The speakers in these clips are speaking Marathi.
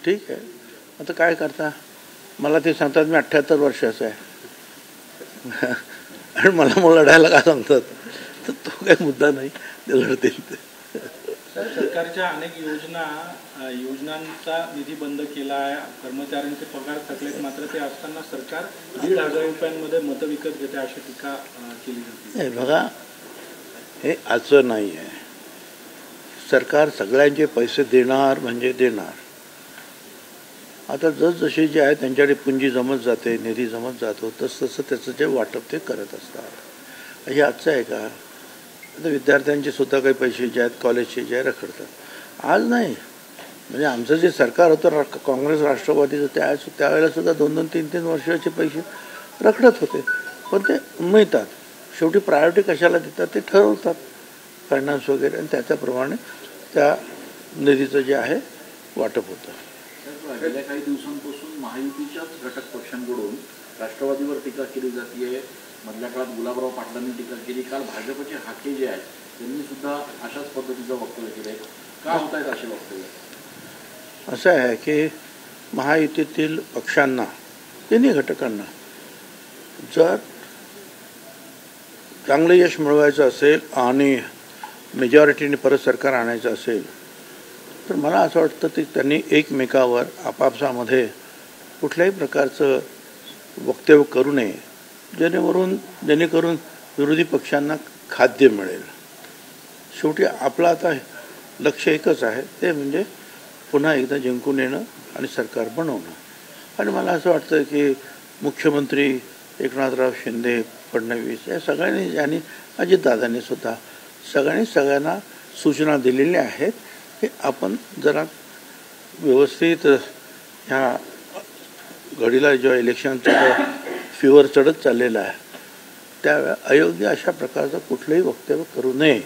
ठीक आहे, आता काय करता. मला ते सांगतात मी 78 वर्षाचा आहे आणि मला मग लढायला का सांगतात, तर तो काही मुद्दा नाही, ते लढतील ते. सरकारच्या अनेक योजनांचा निधी बंद केला आहे, कर्मचाऱ्यांचे पगार थकलेत, मात्र ते असताना सरकार 1,500 रुपयांमध्ये मतं विकत घेते अशी टीका केली जाते. बघा, हे असं नाही आहे. सरकार सगळ्यांचे पैसे देणार म्हणजे देणार. आता जसजसे जे आहे त्यांच्याकडे पुंजी जमत जाते, निधी जमत जातो, तसं त्याचं जे वाटप ते करत असतात. हे आजचं आहे का? आता विद्यार्थ्यांचे सुद्धा काही पैसे जे आहेत कॉलेजचे जे आहे रखडतात. आज नाही, म्हणजे आमचं जे सरकार होतं काँग्रेस राष्ट्रवादीचं त्यावेळेला सुद्धा 2-2, 3-3 वर्षाचे पैसे रखडत होते, पण ते मिळतात. शेवटी प्रायोरिटी कशाला देतात ते ठरवतात फायनान्स वगैरे, आणि त्याच्याप्रमाणे त्या निधीचं जे आहे वाटप होतं. गेल्या काही दिवसांपासून महायुतीच्याच घटक पक्षांकडून राष्ट्रवादीवर टीका केली जाते. मधल्या काळात गुलाबराव पाटलांनी टीका केली. काल भाजपचे हाके जे आहेत त्यांनी सुद्धा अशाच पद्धतीचं वक्तव्य केलं आहे. का होत आहेत असे वक्तव्य? असं आहे की महायुतीतील पक्षांना, तिन्ही घटकांना जर चांगलं यश मिळवायचं असेल आणि मेजॉरिटीने परत सरकार आणायचं असेल, तर मला असं वाटतं की त्यांनी एकमेकावर आपापसामध्ये कुठल्याही प्रकारचं वक्तव्य करू नये, जेणेकरून विरोधी पक्षांना खाद्य मिळेल. शेवटी आपलं आता लक्ष एकच आहे, ते म्हणजे पुन्हा एकदा जिंकून येणं आणि सरकार बनवणं. आणि मला असं वाटतं की मुख्यमंत्री एकनाथराव शिंदे, फडणवीस या सगळ्यांनी आणि अजितदादांनी सुद्धा सगळ्यांना सूचना दिलेल्या आहेत की आपण जरा व्यवस्थित ह्या घडीला जेव्हा इलेक्शनचा फिवर चढत चाललेला आहे त्यावेळेला अयोग्य अशा प्रकारचं कुठलंही वक्तव्य करू नये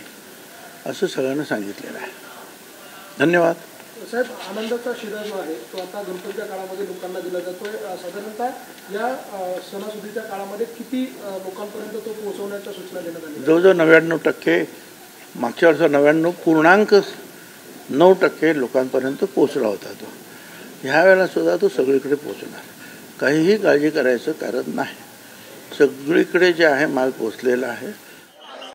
असं सगळ्यांना सांगितलेलं आहे. धन्यवाद. साहेब, आनंदाचा शिरा जो आहे तो आता गणपतीच्या काळामध्ये लोकांना दिला जातोय. साधारणतः या सणासुदीच्या काळामध्ये किती लोकांपर्यंत तो पोहोचवण्याच्या सूचना देण्यात आल्या? जवळजवळ 99%, मागच्या वर्षी 99.9% लोकांपर्यंत पोहोचला होता तो. ह्या वेळेला सुद्धा तो सगळीकडे पोहोचणार, काहीही काळजी करायचं कारण नाही. सगळीकडे जे आहे माल पोचलेला आहे.